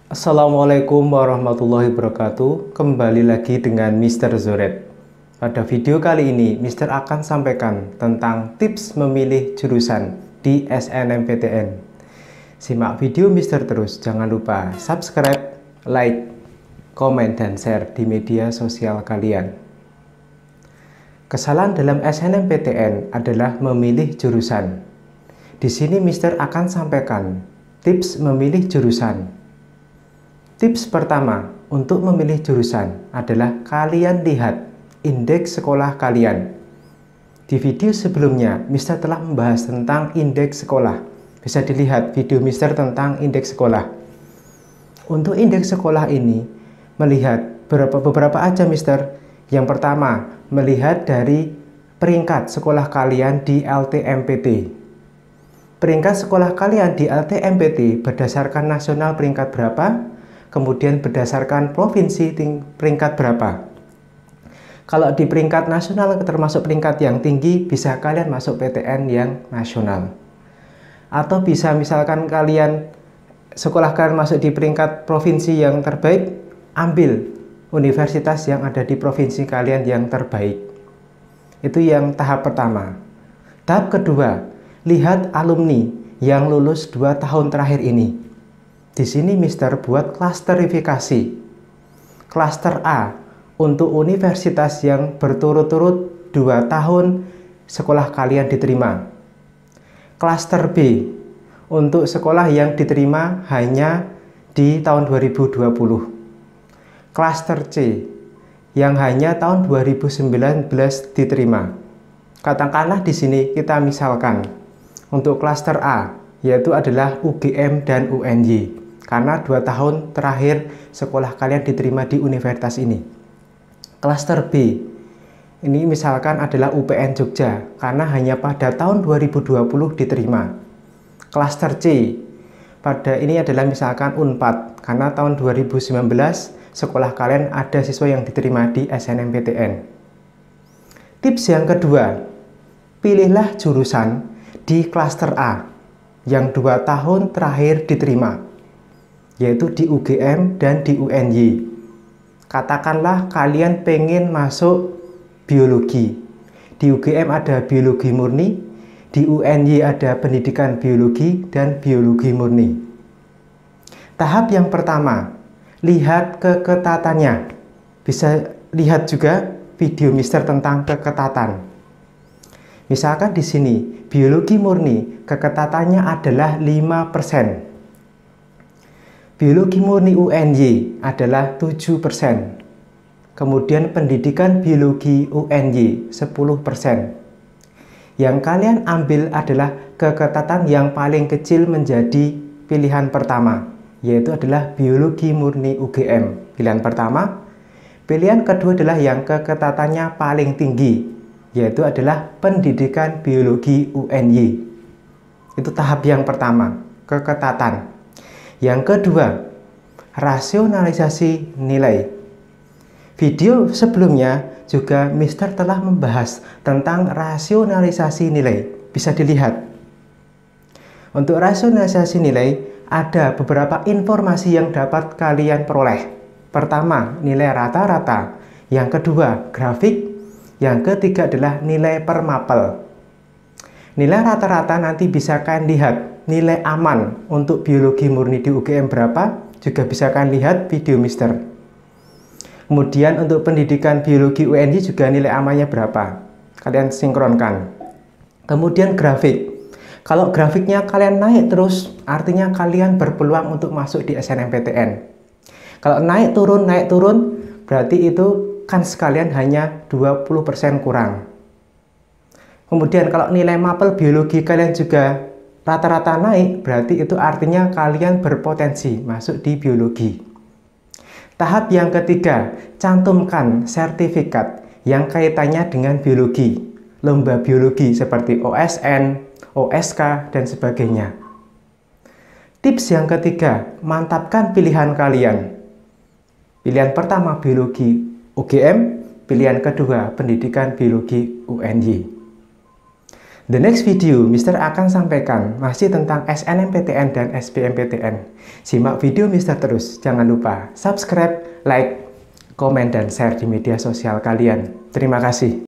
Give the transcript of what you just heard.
Assalamualaikum warahmatullahi wabarakatuh. Kembali lagi dengan Mr. Zoret. Pada video kali ini, Mr. akan sampaikan tentang tips memilih jurusan di SNMPTN. Simak video Mr. terus, jangan lupa subscribe, like, komen, dan share di media sosial kalian. Kesalahan dalam SNMPTN adalah memilih jurusan. Di sini Mr. akan sampaikan tips memilih jurusan. Tips pertama untuk memilih jurusan adalah kalian lihat indeks sekolah kalian. Di video sebelumnya, Mr. telah membahas tentang indeks sekolah. Bisa dilihat video Mr. tentang indeks sekolah. Untuk indeks sekolah ini, melihat beberapa aja Mr. Yang pertama, melihat dari peringkat sekolah kalian di LTMPT. Peringkat sekolah kalian di LTMPT berdasarkan nasional peringkat berapa? Kemudian berdasarkan provinsi peringkat berapa. Kalau di peringkat nasional termasuk peringkat yang tinggi, bisa kalian masuk PTN yang nasional. Atau bisa misalkan sekolah kalian masuk di peringkat provinsi yang terbaik, ambil universitas yang ada di provinsi kalian yang terbaik. Itu yang tahap pertama. Tahap kedua, lihat alumni yang lulus 2 tahun terakhir ini. Di sini Mr. buat klasterifikasi. Klaster A untuk universitas yang berturut-turut 2 tahun sekolah kalian diterima. Klaster B untuk sekolah yang diterima hanya di tahun 2020. Klaster C yang hanya tahun 2019 diterima. Katakanlah di sini kita misalkan untuk klaster A yaitu adalah UGM dan UNY. Karena 2 tahun terakhir sekolah kalian diterima di universitas ini. Klaster B, ini misalkan adalah UPN Jogja, karena hanya pada tahun 2020 diterima. Klaster C, pada ini adalah misalkan UNPAD, karena tahun 2019 sekolah kalian ada siswa yang diterima di SNMPTN. Tips yang kedua, pilihlah jurusan di klaster A, yang 2 tahun terakhir diterima, yaitu di UGM dan di UNY. Katakanlah kalian pengen masuk biologi. Di UGM ada biologi murni, di UNY ada pendidikan biologi dan biologi murni. Tahap yang pertama, lihat keketatannya. Bisa lihat juga video Mister tentang keketatan. Misalkan di sini, biologi murni keketatannya adalah 5%. Biologi murni UNY adalah 7%. Kemudian pendidikan biologi UNY 10%. Yang kalian ambil adalah keketatan yang paling kecil menjadi pilihan pertama, yaitu adalah biologi murni UGM. Pilihan pertama. Pilihan kedua adalah yang keketatannya paling tinggi, yaitu adalah pendidikan biologi UNY. Itu tahap yang pertama, keketatan. Yang kedua, rasionalisasi nilai. Video sebelumnya juga Mister telah membahas tentang rasionalisasi nilai. Bisa dilihat. Untuk rasionalisasi nilai, ada beberapa informasi yang dapat kalian peroleh. Pertama, nilai rata-rata. Yang kedua, grafik. Yang ketiga adalah nilai per mapel. Nilai rata-rata nanti bisa kalian lihat nilai aman untuk biologi murni di UGM berapa, juga bisa kalian lihat video Mister. Kemudian untuk pendidikan biologi UNY juga nilai amannya berapa, kalian sinkronkan. Kemudian grafik. Kalau grafiknya kalian naik terus, artinya kalian berpeluang untuk masuk di SNMPTN. Kalau naik turun, berarti itu kan sekalian hanya 20% kurang. Kemudian kalau nilai mapel biologi kalian juga rata-rata naik, berarti itu artinya kalian berpotensi masuk di biologi. Tahap yang ketiga, cantumkan sertifikat yang kaitannya dengan biologi, lomba biologi seperti OSN, OSK, dan sebagainya. Tips yang ketiga, mantapkan pilihan kalian. Pilihan pertama biologi UGM, pilihan kedua pendidikan biologi UNY. The next video, Mister akan sampaikan masih tentang SNMPTN dan SBMPTN. Simak video Mister terus. Jangan lupa subscribe, like, komen, dan share di media sosial kalian. Terima kasih.